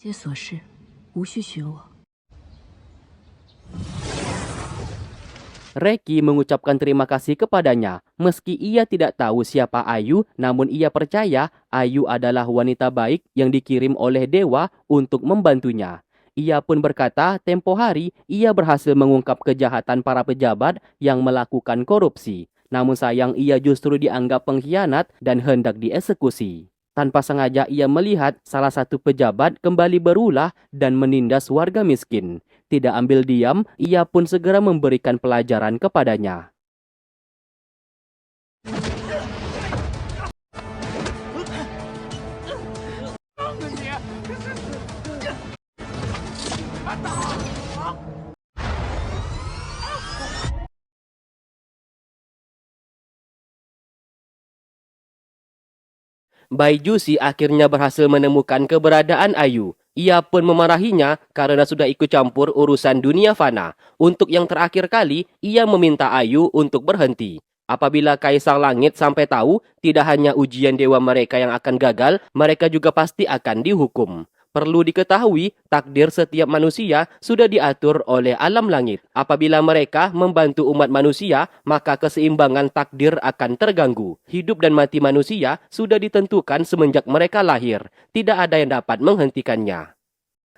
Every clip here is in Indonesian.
些琐事无需询我。 Reki mengucapkan terima kasih kepadanya. Meski ia tidak tahu siapa Ayu, namun ia percaya Ayu adalah wanita baik yang dikirim oleh dewa untuk membantunya. Ia pun berkata tempo hari ia berhasil mengungkap kejahatan para pejabat yang melakukan korupsi. Namun sayang ia justru dianggap pengkhianat dan hendak dieksekusi. Tanpa sengaja ia melihat salah satu pejabat kembali berulah dan menindas warga miskin. Tidak ambil diam, ia pun segera memberikan pelajaran kepadanya. Baijusi akhirnya berhasil menemukan keberadaan Ayu. Ia pun memarahinya karena sudah ikut campur urusan dunia fana. Untuk yang terakhir kali, ia meminta Ayu untuk berhenti. Apabila Kaisar Langit sampai tahu, tidak hanya ujian dewa mereka yang akan gagal, mereka juga pasti akan dihukum. Perlu diketahui, takdir setiap manusia sudah diatur oleh alam langit. Apabila mereka membantu umat manusia, maka keseimbangan takdir akan terganggu. Hidup dan mati manusia sudah ditentukan semenjak mereka lahir. Tidak ada yang dapat menghentikannya.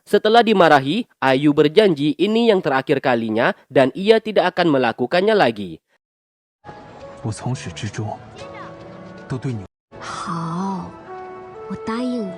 Setelah dimarahi, Ayu berjanji ini yang terakhir kalinya dan ia tidak akan melakukannya lagi. 我从始至终都对你。好，我答应你。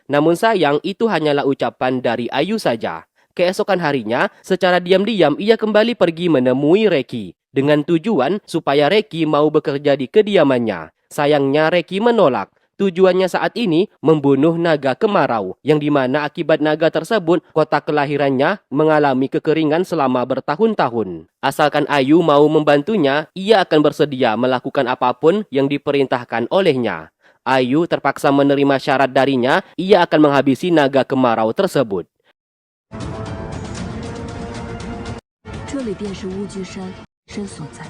Namun sayang itu hanyalah ucapan dari Ayu saja. Keesokan harinya, secara diam-diam ia kembali pergi menemui Reki. Dengan tujuan supaya Reki mau bekerja di kediamannya. Sayangnya Reki menolak. Tujuannya saat ini membunuh naga kemarau. Yang dimana akibat naga tersebut, kota kelahirannya mengalami kekeringan selama bertahun-tahun. Asalkan Ayu mau membantunya, ia akan bersedia melakukan apapun yang diperintahkan olehnya. Ayu terpaksa menerima syarat darinya, ia akan menghabisi naga kemarau tersebut. 这里便是乌居山身所在。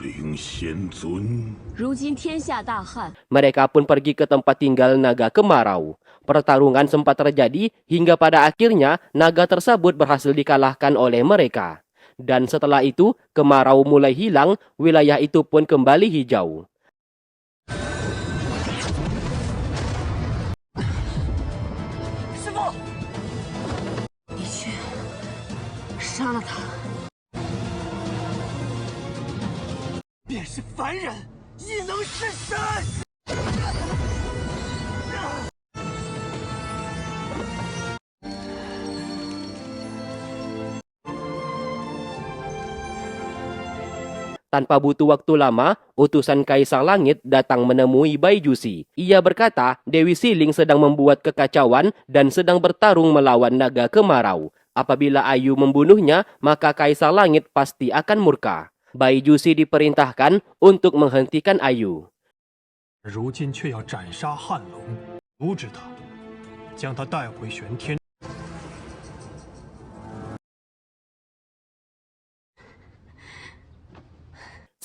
灵仙尊，如今天下大旱， Mereka pun pergi ke tempat tinggal naga kemarau. Pertarungan sempat terjadi hingga pada akhirnya naga tersebut berhasil dikalahkan oleh mereka. Dan setelah itu, kemarau mulai hilang, wilayah itu pun kembali hijau. 师傅，你去杀了他。 便是凡人，亦能弑神。 Tanpa butuh waktu lama, utusan Kaisar Langit datang menemui Baijusi. Ia berkata, Dewi Siling sedang membuat kekacauan dan sedang bertarung melawan naga kemarau. Apabila Ayu membunuhnya, maka Kaisar Langit pasti akan murka. Baijusi diperintahkan untuk menghentikan Ayu. 如今却要斩杀汉龙，阻止他，将他带回玄天。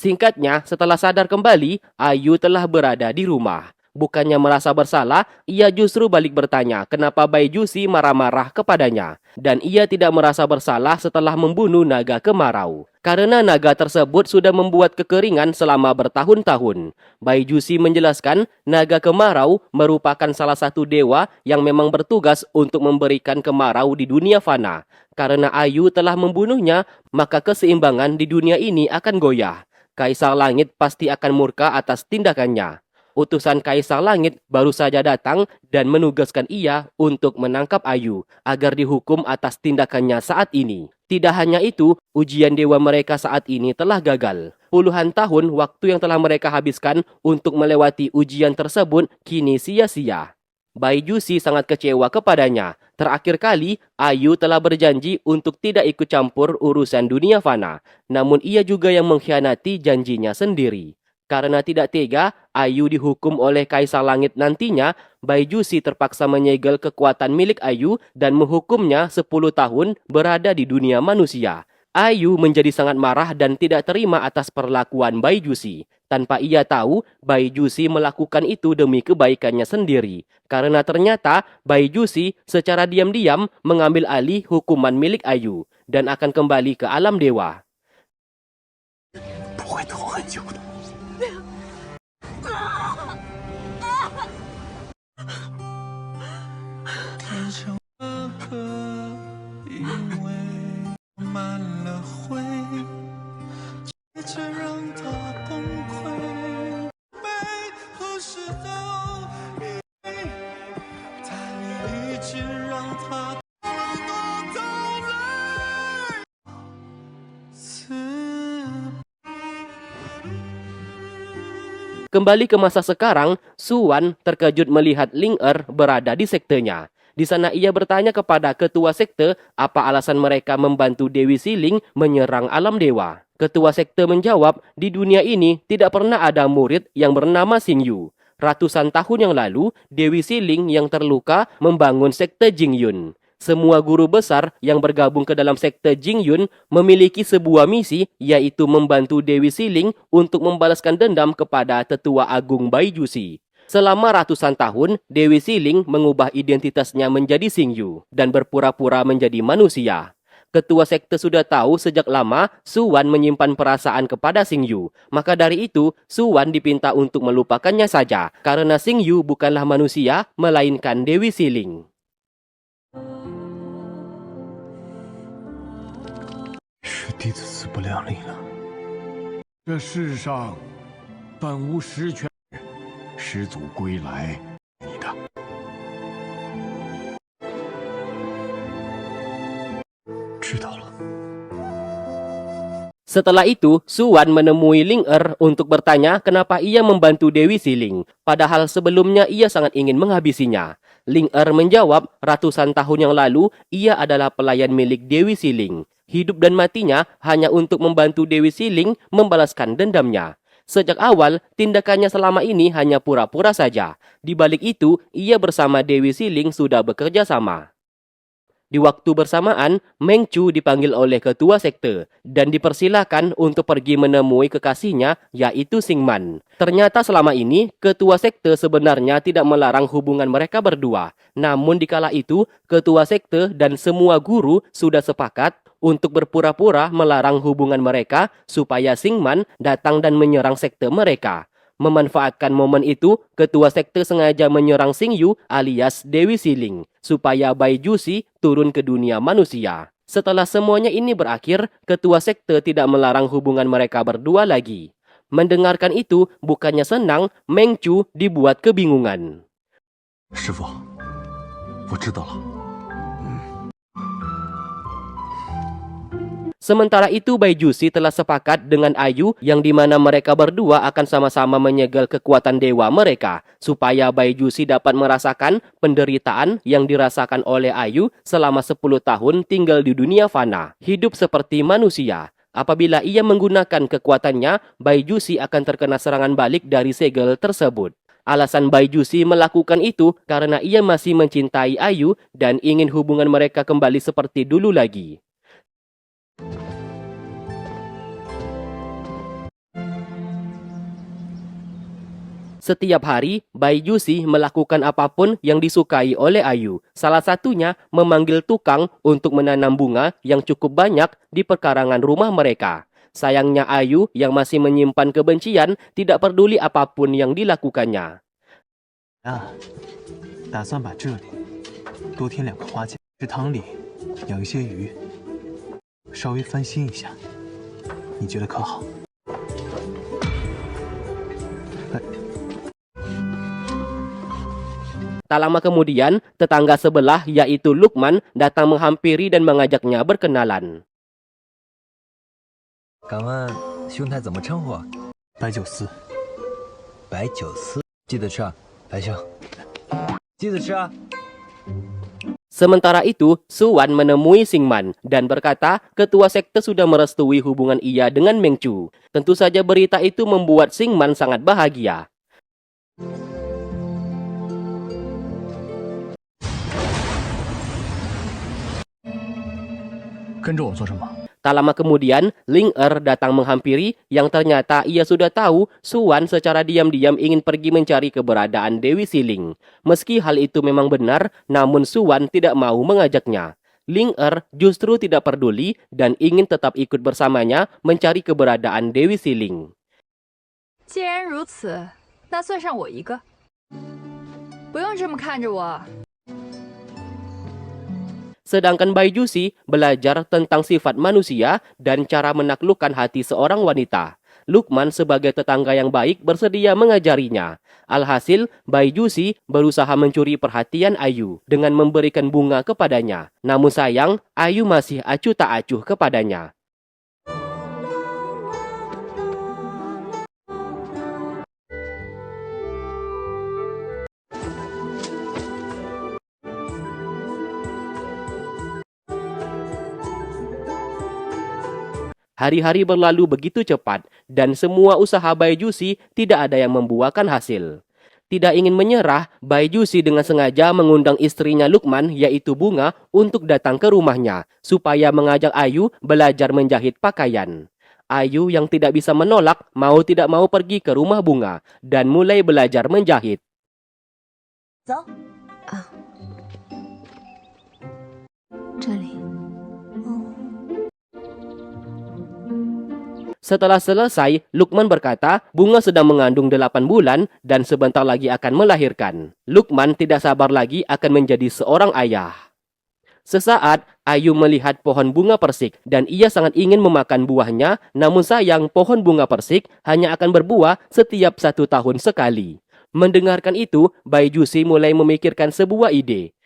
Singkatnya, setelah sadar kembali, Ayu telah berada di rumah. Bukannya merasa bersalah, ia justru balik bertanya kenapa Baijusi marah-marah kepadanya. Dan ia tidak merasa bersalah setelah membunuh naga kemarau. Karena naga tersebut sudah membuat kekeringan selama bertahun-tahun. Baijusi menjelaskan naga kemarau merupakan salah satu dewa yang memang bertugas untuk memberikan kemarau di dunia fana. Karena Ayu telah membunuhnya, maka keseimbangan di dunia ini akan goyah. Kaisar Langit pasti akan murka atas tindakannya. Utusan Kaisar Langit baru saja datang dan menugaskan ia untuk menangkap Ayu agar dihukum atas tindakannya saat ini. Tidak hanya itu, ujian dewa mereka saat ini telah gagal. Puluhan tahun waktu yang telah mereka habiskan untuk melewati ujian tersebut kini sia-sia. Baijusi sangat kecewa kepadanya. Terakhir kali, Ayu telah berjanji untuk tidak ikut campur urusan dunia fana. Namun ia juga yang mengkhianati janjinya sendiri. Karena tidak tega, Ayu dihukum oleh Kaisar Langit nantinya, Baijusi terpaksa menyegel kekuatan milik Ayu dan menghukumnya 10 tahun berada di dunia manusia. Ayu menjadi sangat marah dan tidak terima atas perlakuan Baijusi. Tanpa ia tahu, Baijusi melakukan itu demi kebaikannya sendiri. Karena ternyata Baijusi secara diam-diam mengambil alih hukuman milik Ayu dan akan kembali ke alam dewa. 不会等很久的。Kembali ke masa sekarang, Suwan terkejut melihat Ling Er berada di sektenya. Di sana ia bertanya kepada ketua sekte apa alasan mereka membantu Dewi Siling menyerang alam dewa. Ketua sekte menjawab, di dunia ini tidak pernah ada murid yang bernama Xingyu. Ratusan tahun yang lalu, Dewi Siling yang terluka membangun sekte Jingyun. Semua guru besar yang bergabung ke dalam sekte Jingyun memiliki sebuah misi, yaitu membantu Dewi Siling untuk membalaskan dendam kepada Tetua Agung Baijusi. Selama ratusan tahun, Dewi Siling mengubah identitasnya menjadi Xingyu dan berpura-pura menjadi manusia. Ketua sekte sudah tahu sejak lama Suwan menyimpan perasaan kepada Xingyu. Maka dari itu, Suwan dipinta untuk melupakannya saja, karena Xingyu bukanlah manusia, melainkan Dewi Siling. 是弟子自不量力了。这世上本无实权，师祖归来，你的。知道了。 Setelah itu, Suwan menemui Ling Er untuk bertanya kenapa ia membantu Dewi Siling, padahal sebelumnya ia sangat ingin menghabisinya. Ling Er menjawab, ratusan tahun yang lalu ia adalah pelayan milik Dewi Siling. Hidup dan matinya hanya untuk membantu Dewi Siling membalaskan dendamnya. Sejak awal, tindakannya selama ini hanya pura-pura saja. Di balik itu, ia bersama Dewi Siling sudah bekerja sama. Di waktu bersamaan, Meng Chu dipanggil oleh ketua sekte dan dipersilakan untuk pergi menemui kekasihnya, yaitu Xingman. Ternyata selama ini, ketua sekte sebenarnya tidak melarang hubungan mereka berdua. Namun dikala itu, ketua sekte dan semua guru sudah sepakat untuk berpura-pura melarang hubungan mereka supaya Xingman datang dan menyerang sekte mereka. Memanfaatkan momen itu, ketua sekte sengaja menyerang Xingyu alias Dewi Siling supaya Baijusi turun ke dunia manusia. Setelah semuanya ini berakhir, ketua sekte tidak melarang hubungan mereka berdua lagi. Mendengarkan itu, bukannya senang, Meng Chu dibuat kebingungan. 师傅，我知道了。 Sementara itu Baijusi telah sepakat dengan Ayu yang dimana mereka berdua akan sama-sama menyegel kekuatan dewa mereka supaya Baijusi dapat merasakan penderitaan yang dirasakan oleh Ayu selama 10 tahun tinggal di dunia fana, hidup seperti manusia. Apabila ia menggunakan kekuatannya, Baijusi akan terkena serangan balik dari segel tersebut. Alasan Baijusi melakukan itu karena ia masih mencintai Ayu dan ingin hubungan mereka kembali seperti dulu lagi. Setiap hari, Baijusi melakukan apapun yang disukai oleh Ayu. Salah satunya memanggil tukang untuk menanam bunga yang cukup banyak di pekarangan rumah mereka. Sayangnya Ayu yang masih menyimpan kebencian tidak peduli apapun yang dilakukannya. 打算把这里多添2个花架，池塘里养一些鱼，稍微翻新一下，你觉得可好？ Tak lama kemudian, tetangga sebelah yaitu Lukman datang menghampiri dan mengajaknya berkenalan. 敢问兄台怎么称呼？白酒丝，白酒丝，记得吃啊，白兄，记得吃啊。 Sementara itu, Suwan menemui Xingman dan berkata ketua sekte sudah merestui hubungan ia dengan Meng Chu. Tentu saja berita itu membuat Xingman sangat bahagia. 跟着我做什么？ Tak lama kemudian, Ling Er datang menghampiri yang ternyata ia sudah tahu Suwan secara diam-diam ingin pergi mencari keberadaan Dewi Siling. Meski hal itu memang benar, namun Suwan tidak mau mengajaknya. Ling Er justru tidak peduli dan ingin tetap ikut bersamanya mencari keberadaan Dewi Siling. 既然如此，那算上我一个。不用这么看着我。 Sedangkan Baijusi belajar tentang sifat manusia dan cara menaklukkan hati seorang wanita. Lukman sebagai tetangga yang baik bersedia mengajarinya. Alhasil, Baijusi berusaha mencuri perhatian Ayu dengan memberikan bunga kepadanya. Namun sayang, Ayu masih acuh tak acuh kepadanya. Hari-hari berlalu begitu cepat dan semua usaha Baijusi tidak ada yang membuahkan hasil. Tidak ingin menyerah, Baijusi dengan sengaja mengundang istrinya Lukman yaitu Bunga untuk datang ke rumahnya supaya mengajak Ayu belajar menjahit pakaian. Ayu yang tidak bisa menolak mau tidak mau pergi ke rumah Bunga dan mulai belajar menjahit. Ah. 这里。 Setelah selesai, Lukman berkata Bunga sedang mengandung 8 bulan dan sebentar lagi akan melahirkan. Lukman tidak sabar lagi akan menjadi seorang ayah. Sesaat, Ayu melihat pohon bunga persik dan ia sangat ingin memakan buahnya, namun sayang pohon bunga persik hanya akan berbuah setiap 1 tahun sekali. Mendengarkan itu, Baijusi mulai memikirkan sebuah ide.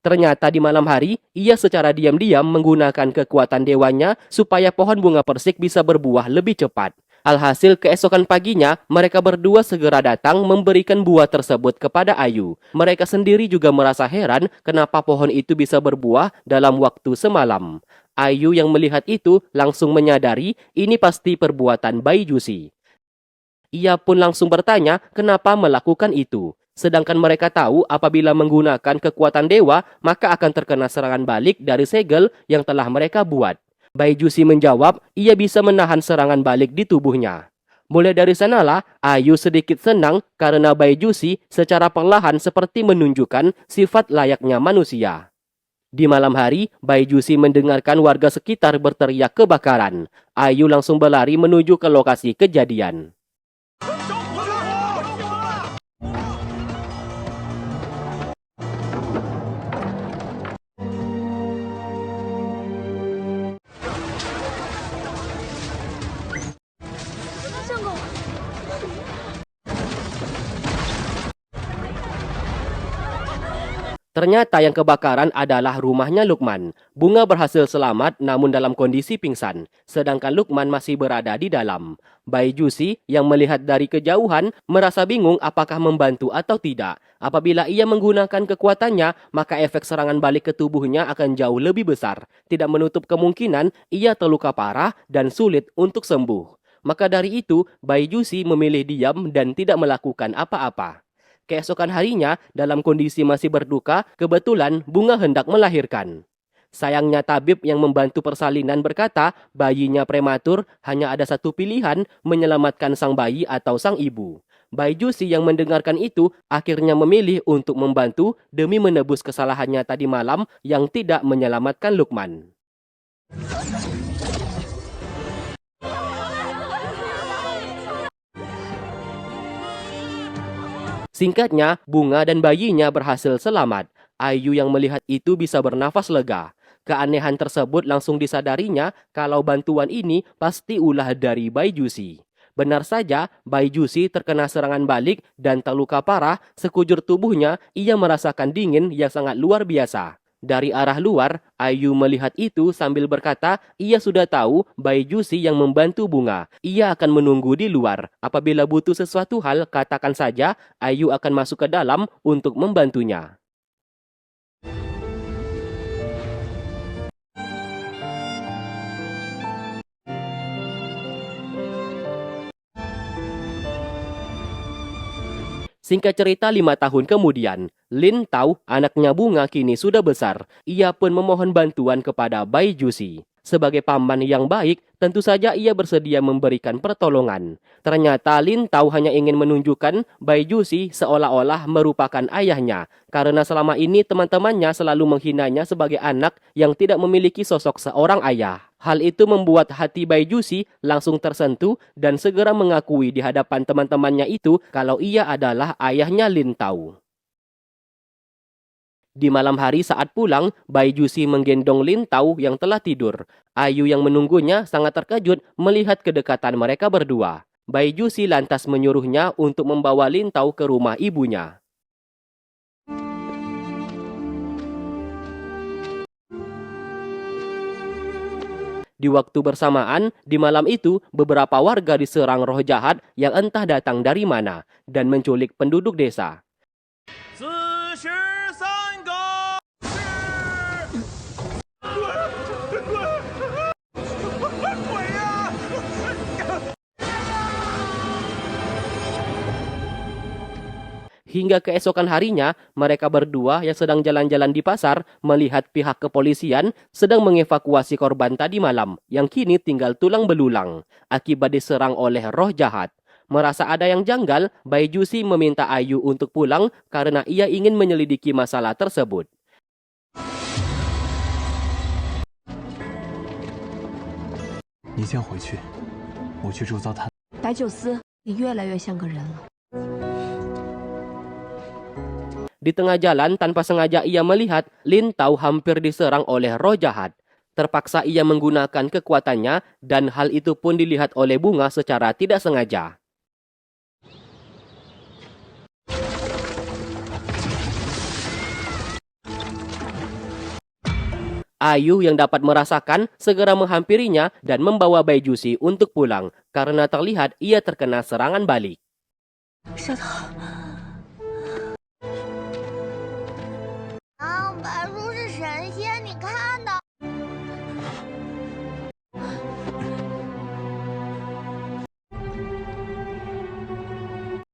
Ternyata di malam hari, ia secara diam-diam menggunakan kekuatan dewanya supaya pohon bunga persik bisa berbuah lebih cepat. Alhasil keesokan paginya, mereka berdua segera datang memberikan buah tersebut kepada Ayu. Mereka sendiri juga merasa heran kenapa pohon itu bisa berbuah dalam waktu semalam. Ayu yang melihat itu langsung menyadari ini pasti perbuatan Baijusi. Ia pun langsung bertanya kenapa melakukan itu. Sedangkan mereka tahu apabila menggunakan kekuatan dewa, maka akan terkena serangan balik dari segel yang telah mereka buat. Baijusi menjawab, ia bisa menahan serangan balik di tubuhnya. Mulai dari sanalah, Ayu sedikit senang karena Baijusi secara perlahan seperti menunjukkan sifat layaknya manusia. Di malam hari, Baijusi mendengarkan warga sekitar berteriak kebakaran. Ayu langsung berlari menuju ke lokasi kejadian. Ternyata yang kebakaran adalah rumahnya Lukman. Bunga berhasil selamat namun dalam kondisi pingsan, sedangkan Lukman masih berada di dalam. Baijusi yang melihat dari kejauhan merasa bingung apakah membantu atau tidak. Apabila ia menggunakan kekuatannya, maka efek serangan balik ke tubuhnya akan jauh lebih besar. Tidak menutup kemungkinan ia terluka parah dan sulit untuk sembuh. Maka dari itu, Baijusi memilih diam dan tidak melakukan apa-apa. Keesokan harinya, dalam kondisi masih berduka, kebetulan Bunga hendak melahirkan. Sayangnya tabib yang membantu persalinan berkata, bayinya prematur, hanya ada satu pilihan, menyelamatkan sang bayi atau sang ibu. Baijusi yang mendengarkan itu, akhirnya memilih untuk membantu demi menebus kesalahannya tadi malam yang tidak menyelamatkan Lukman. Singkatnya, Bunga dan bayinya berhasil selamat. Ayu yang melihat itu bisa bernafas lega. Keanehan tersebut langsung disadarinya kalau bantuan ini pasti ulah dari Baijusi. Benar saja, Baijusi terkena serangan balik dan terluka parah, sekujur tubuhnya ia merasakan dingin yang sangat luar biasa. Dari arah luar, Ayu melihat itu sambil berkata, ia sudah tahu Baijusi yang membantu Bunga. Ia akan menunggu di luar. Apabila butuh sesuatu hal, katakan saja, Ayu akan masuk ke dalam untuk membantunya. Singkat cerita 5 tahun kemudian, Lin tahu anaknya Bunga kini sudah besar. Ia pun memohon bantuan kepada Baijusi. Sebagai paman yang baik, tentu saja ia bersedia memberikan pertolongan. Ternyata Lin Tao hanya ingin menunjukkan Bai Jusi seolah-olah merupakan ayahnya, karena selama ini teman-temannya selalu menghinanya sebagai anak yang tidak memiliki sosok seorang ayah. Hal itu membuat hati Bai Jusi langsung tersentuh dan segera mengakui di hadapan teman-temannya itu kalau ia adalah ayahnya Lin Tao. Di malam hari saat pulang, Bai Jusi menggendong Lin Tao yang telah tidur. Ayu yang menunggunya sangat terkejut melihat kedekatan mereka berdua. Bai Jusi lantas menyuruhnya untuk membawa Lin Tao ke rumah ibunya. Di waktu bersamaan, di malam itu, beberapa warga diserang roh jahat yang entah datang dari mana dan menculik penduduk desa. Hingga keesokan harinya, mereka berdua yang sedang jalan-jalan di pasar melihat pihak kepolisian sedang mengevakuasi korban tadi malam yang kini tinggal tulang belulang akibat diserang oleh roh jahat. Merasa ada yang janggal, Bai Jusi meminta Ayu untuk pulang karena ia ingin menyelidiki masalah tersebut. 你先回去，我去周遭探。白九思，你越来越像个人了。 Di tengah jalan, tanpa sengaja ia melihat Lin Tao hampir diserang oleh roh jahat. Terpaksa ia menggunakan kekuatannya dan hal itu pun dilihat oleh Bunga secara tidak sengaja. Ayu yang dapat merasakan segera menghampirinya dan membawa Bai Jusi untuk pulang karena terlihat ia terkena serangan balik. 小桃。